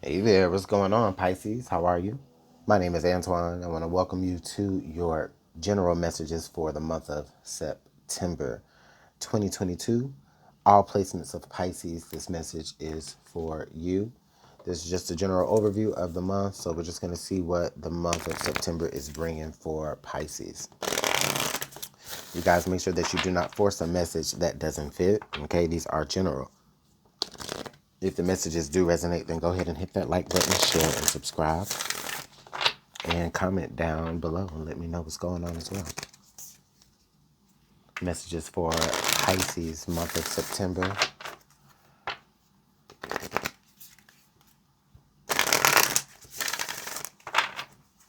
Hey there, what's going on, Pisces? How are you? My name is Antoine. I want to welcome you to your general messages for the month of September 2022. All placements of Pisces, this message is for you. This is just a general overview of the month, so we're just going to see what the month of September is bringing for Pisces. You guys make sure that you do not force a message that doesn't fit, okay? These are general. If the messages do resonate, then go ahead and hit that like button, share, and subscribe. And comment down below and let me know what's going on as well. Messages for Pisces, month of September.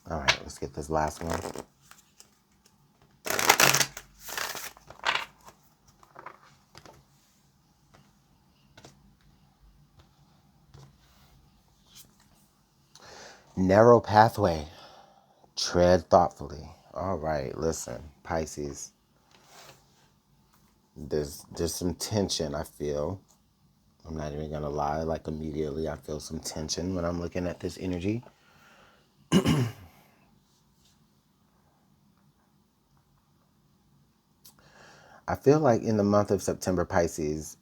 All right, let's get this last one. Narrow pathway. Tread thoughtfully. All right, listen, Pisces. There's some tension, I feel. I'm not even gonna lie. Like immediately, I feel some tension when I'm looking at this energy. I feel like in the month of September, Pisces,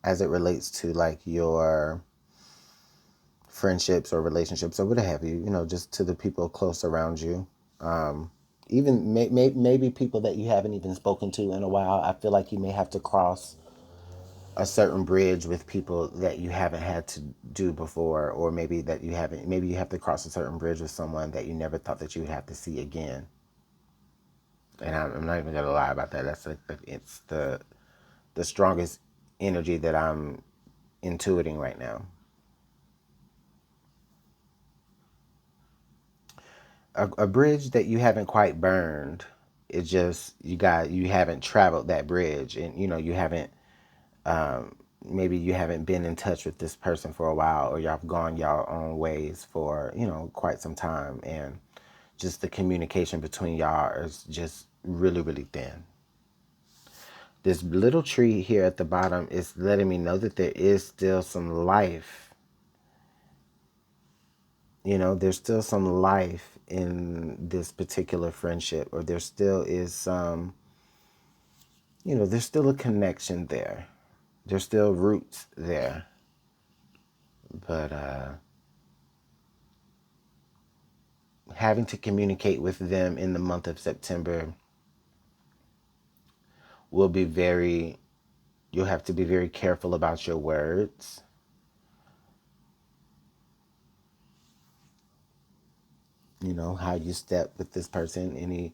as it relates to like your friendships or relationships or what have you, just to the people close around you. Even maybe people that you haven't even spoken to in a while. I feel like you may have to cross a certain bridge with people that you haven't had to do before, or maybe you have to cross a certain bridge with someone that you never thought that you would have to see again. And I'm not even gonna lie about that. It's the strongest energy that I'm intuiting right now. A bridge that you haven't quite burned. It's just you haven't traveled that bridge, and you haven't, maybe you haven't been in touch with this person for a while, or y'all have gone y'all own ways for quite some time, and just the communication between y'all is just really, really thin. This little tree here at the bottom is letting me know that there is still some life. There's still some life in this particular friendship, or there still is some, there's still a connection there. There's still roots there. But having to communicate with them in the month of September will be you'll have to be very careful about your words. How you step with this person, any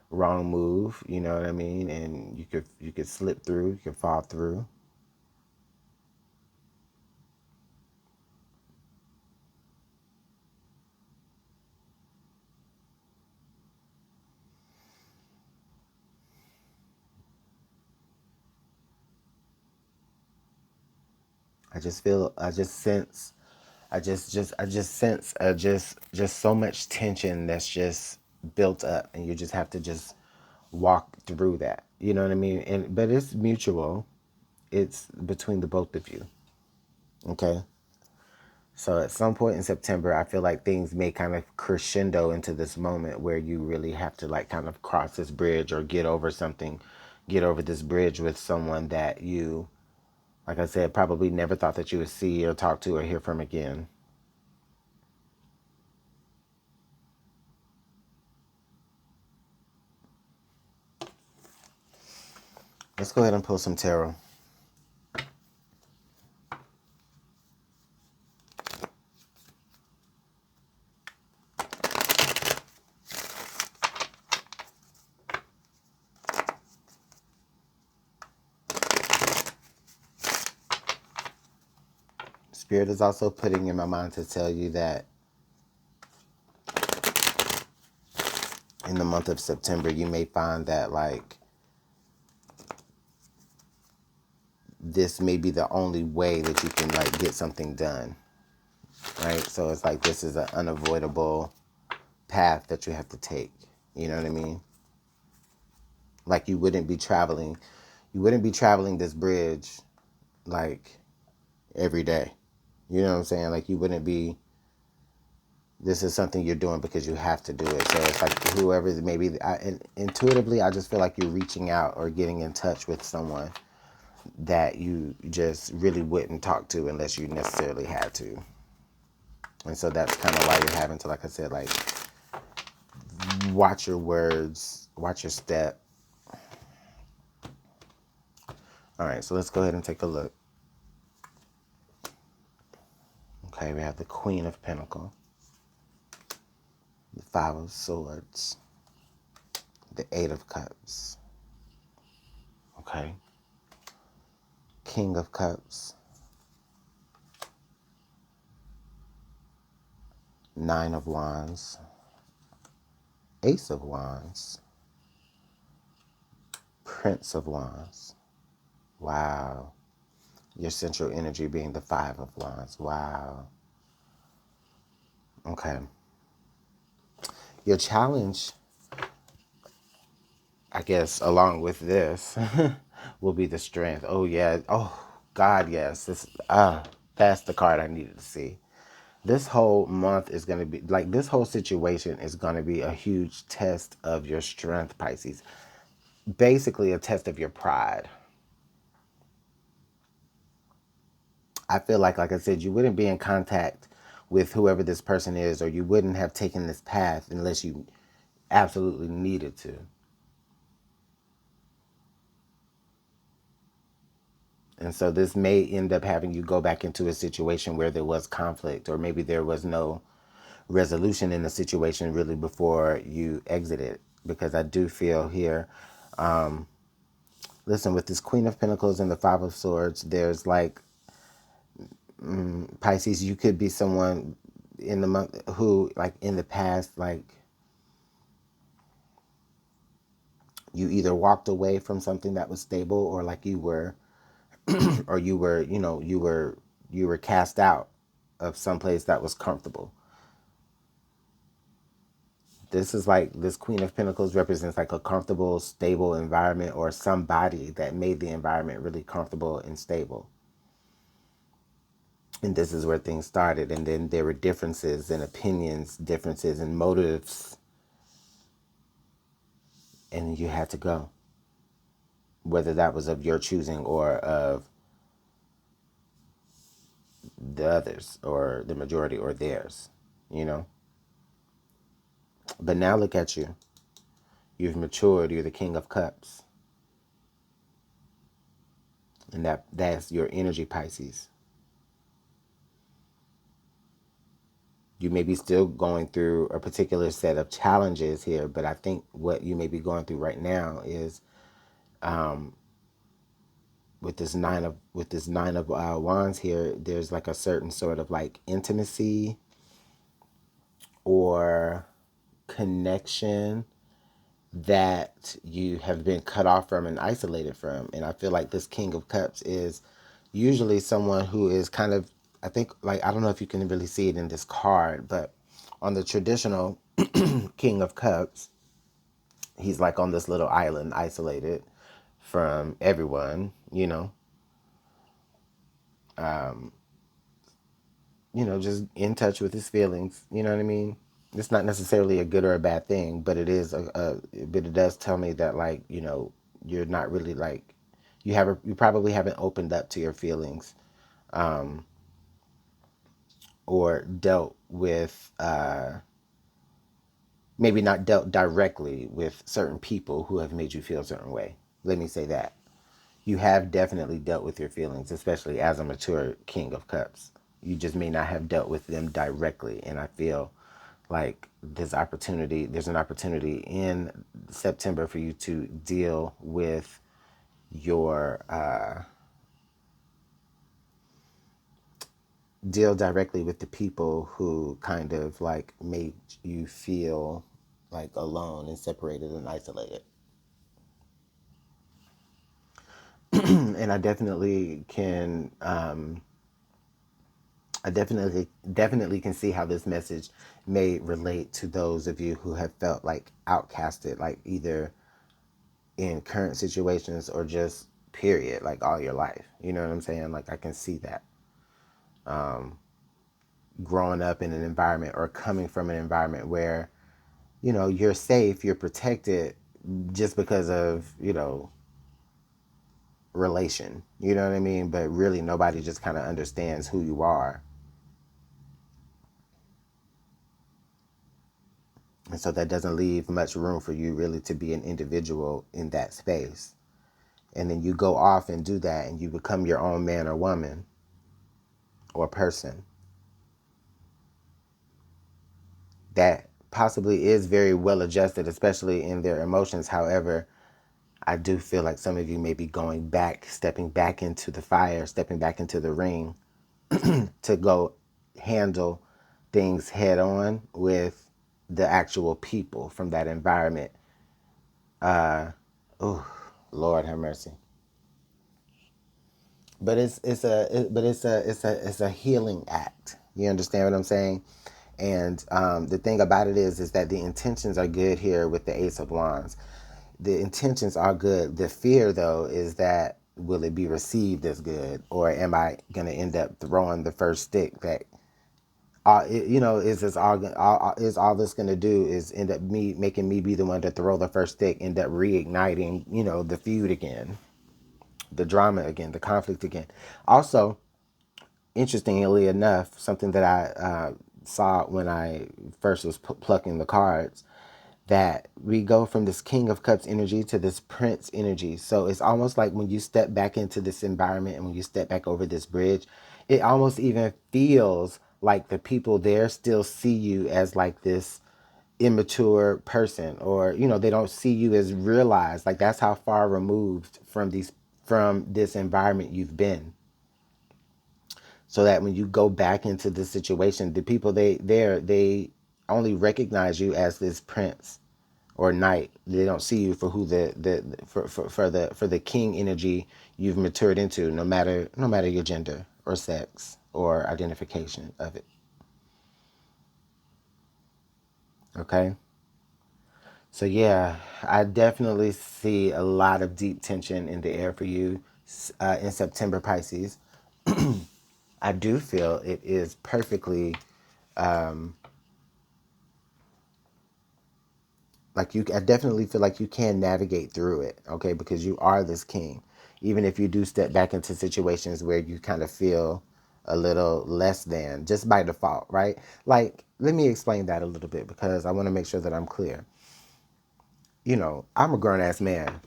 wrong move, you know what I mean? And you could slip through, you could fall through. I just feel, I just sense, I just sense just so much tension that's just built up, and you just have to just walk through that. You know what I mean? But it's mutual. It's between the both of you. Okay? So at some point in September, I feel like things may kind of crescendo into this moment where you really have to like kind of cross this bridge or get over this bridge with someone that you, like I said, probably never thought that you would see or talk to or hear from again. Let's go ahead and pull some tarot. Spirit is also putting in my mind to tell you that in the month of September, you may find that like this may be the only way that you can like get something done, right? So it's like this is an unavoidable path that you have to take. You know what I mean? Like you wouldn't be traveling. You wouldn't be traveling this bridge like every day. You know what I'm saying? Like you wouldn't be, this is something you're doing because you have to do it. So it's like whoever, maybe, intuitively, I just feel like you're reaching out or getting in touch with someone that you just really wouldn't talk to unless you necessarily had to. And so that's kind of why you're having to, like I said, like watch your words, watch your step. All right, so let's go ahead and take a look. Okay, we have the Queen of Pentacles, the Five of Swords, the Eight of Cups. Okay. King of Cups, Nine of Wands, Ace of Wands, Prince of Wands. Wow. Your central energy being the Five of Wands. Wow. Okay. Your challenge, I guess, along with this, will be the strength. Oh, yeah. Oh, God, yes. That's the card I needed to see. This whole month is going to be, like, this whole situation is going to be a huge test of your strength, Pisces. Basically, a test of your pride. I feel like I said, you wouldn't be in contact with whoever this person is, or you wouldn't have taken this path unless you absolutely needed to. And so this may end up having you go back into a situation where there was conflict, or maybe there was no resolution in the situation really before you exited. Because I do feel here, listen, with this Queen of Pentacles and the Five of Swords, there's like, Pisces, you could be someone in the month who, like in the past, like you either walked away from something that was stable, or like you were, or you were, you were cast out of some place that was comfortable. This is like, this Queen of Pentacles represents like a comfortable, stable environment, or somebody that made the environment really comfortable and stable. And this is where things started. And then there were differences in opinions, differences in motives, and you had to go. Whether that was of your choosing or of the others, or the majority, or theirs, you know? But now look at you. You've matured. You're the King of Cups. And that's your energy, Pisces. You may be still going through a particular set of challenges here, but I think what you may be going through right now is, with this nine of wands here, there's like a certain sort of like intimacy or connection that you have been cut off from and isolated from. And I feel like this King of Cups is usually someone who is kind of, I think, like, I don't know if you can really see it in this card, but on the traditional King of Cups, he's like on this little island, isolated from everyone, just in touch with his feelings. You know what I mean? It's not necessarily a good or a bad thing, but it is but it does tell me that, like, you're not really like, you probably haven't opened up to your feelings, or dealt with, maybe not dealt directly with certain people who have made you feel a certain way. Let me say that. You have definitely dealt with your feelings, especially as a mature King of Cups. You just may not have dealt with them directly. And I feel like there's an opportunity in September for you to deal with your, deal directly with the people who kind of like made you feel like alone and separated and isolated. And I definitely can, definitely can see how this message may relate to those of you who have felt like outcasted, like either in current situations or just period, like all your life. You know what I'm saying? Like I can see that. Growing up in an environment or coming from an environment where, you know, you're safe, you're protected just because of, you know, relation. You know what I mean? But really nobody just kind of understands who you are. And so that doesn't leave much room for you really to be an individual in that space. And then you go off and do that and you become your own man or woman or person that possibly is very well adjusted, especially in their emotions. However, I do feel like some of you may be going back, stepping back into the fire, stepping back into the ring to go handle things head on with the actual people from that environment. Oh, Lord have mercy. But it's a healing act. You understand what I'm saying? And the thing about it is that the intentions are good here with the Ace of Wands. The intentions are good. The fear, though, is that will it be received as good, or am I going to end up throwing the first stick that, you know, is all this going to do is end up me making me be the one to throw the first stick, end up reigniting, you know, the feud again, the drama again, the conflict again. Also, interestingly enough, something that I saw when I first was plucking the cards, that we go from this King of Cups energy to this Prince energy. So it's almost like when you step back into this environment and when you step back over this bridge, it almost even feels like the people there still see you as like this immature person, or you know, they don't see you as realized. Like that's how far removed from this environment you've been. So that when you go back into this situation, the people they only recognize you as this prince or knight. They don't see you for who for the king energy you've matured into, no matter your gender or sex or identification of it. Okay? So yeah, I definitely see a lot of deep tension in the air for you in September, Pisces. I do feel it is perfectly like I definitely feel like you can navigate through it, okay? Because you are this king. Even if you do step back into situations where you kind of feel a little less than, just by default, right? Like, let me explain that a little bit because I want to make sure that I'm clear. You know, I'm a grown ass man.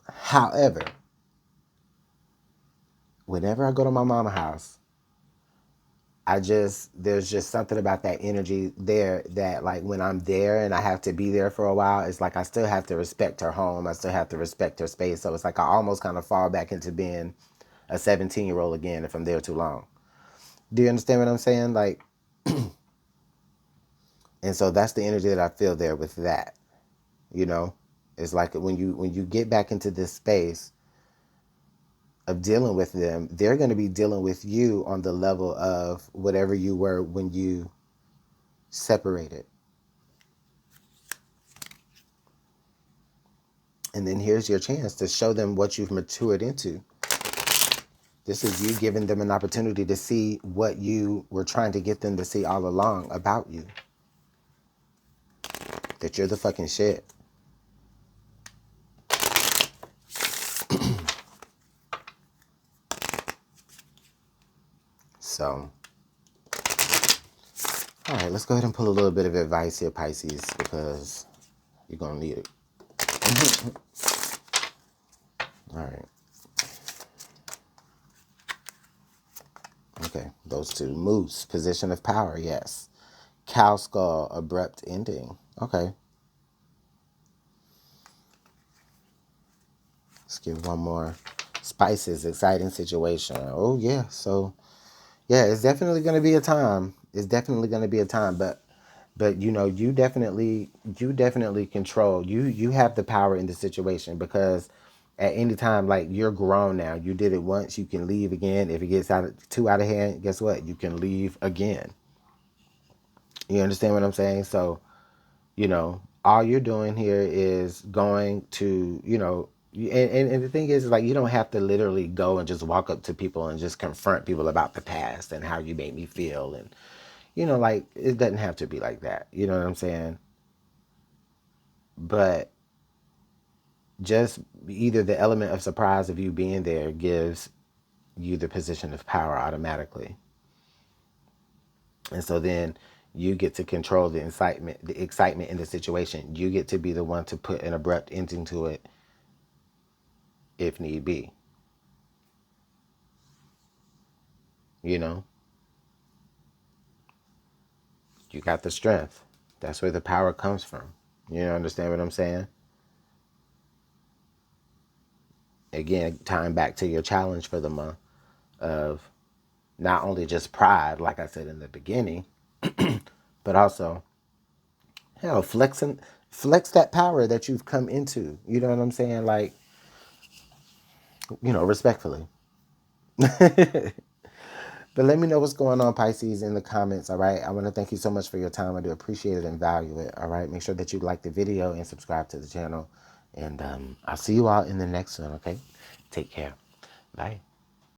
However, whenever I go to my mama's house, there's just something about that energy there that, like, when I'm there and I have to be there for a while, it's like I still have to respect her home. I still have to respect her space. So it's like I almost kind of fall back into being a 17-year-old again if I'm there too long. Do you understand what I'm saying? Like, and so that's the energy that I feel there with that, you know? It's like when you get back into this space of dealing with them, they're going to be dealing with you on the level of whatever you were when you separated. And then here's your chance to show them what you've matured into. This is you giving them an opportunity to see what you were trying to get them to see all along about you. That you're the fucking shit. So, all right, let's go ahead and pull a little bit of advice here, Pisces, because you're going to need it. All right. Okay, those two. Moose, position of power, yes. Cow skull, abrupt ending. Okay. Let's give one more. Spices, exciting situation. Oh, yeah. So, yeah, it's definitely going to be a time. It's definitely going to be a time, but you know, you definitely control. You have the power in the situation because at any time, like, you're grown now. You did it once, you can leave again. If it gets too out of hand, guess what? You can leave again. You understand what I'm saying? So, you know, all you're doing here is going to, you know, And the thing is, like, you don't have to literally go and just walk up to people and just confront people about the past and how you made me feel. And, like, it doesn't have to be like that. You know what I'm saying? But just either the element of surprise of you being there gives you the position of power automatically. And so then you get to control the excitement in the situation. You get to be the one to put an abrupt ending to it if need be. You know, you got the strength. That's where the power comes from. You understand what I'm saying? Again, tying back to your challenge for the month of not only just pride, like I said in the beginning, but also, hell, flex that power that you've come into. You know what I'm saying? Like, respectfully. But let me know what's going on, Pisces, in the comments, all right? I want to thank you so much for your time. I do appreciate it and value it, all right? Make sure that you like the video and subscribe to the channel. And I'll see you all in the next one, okay? Take care. Bye.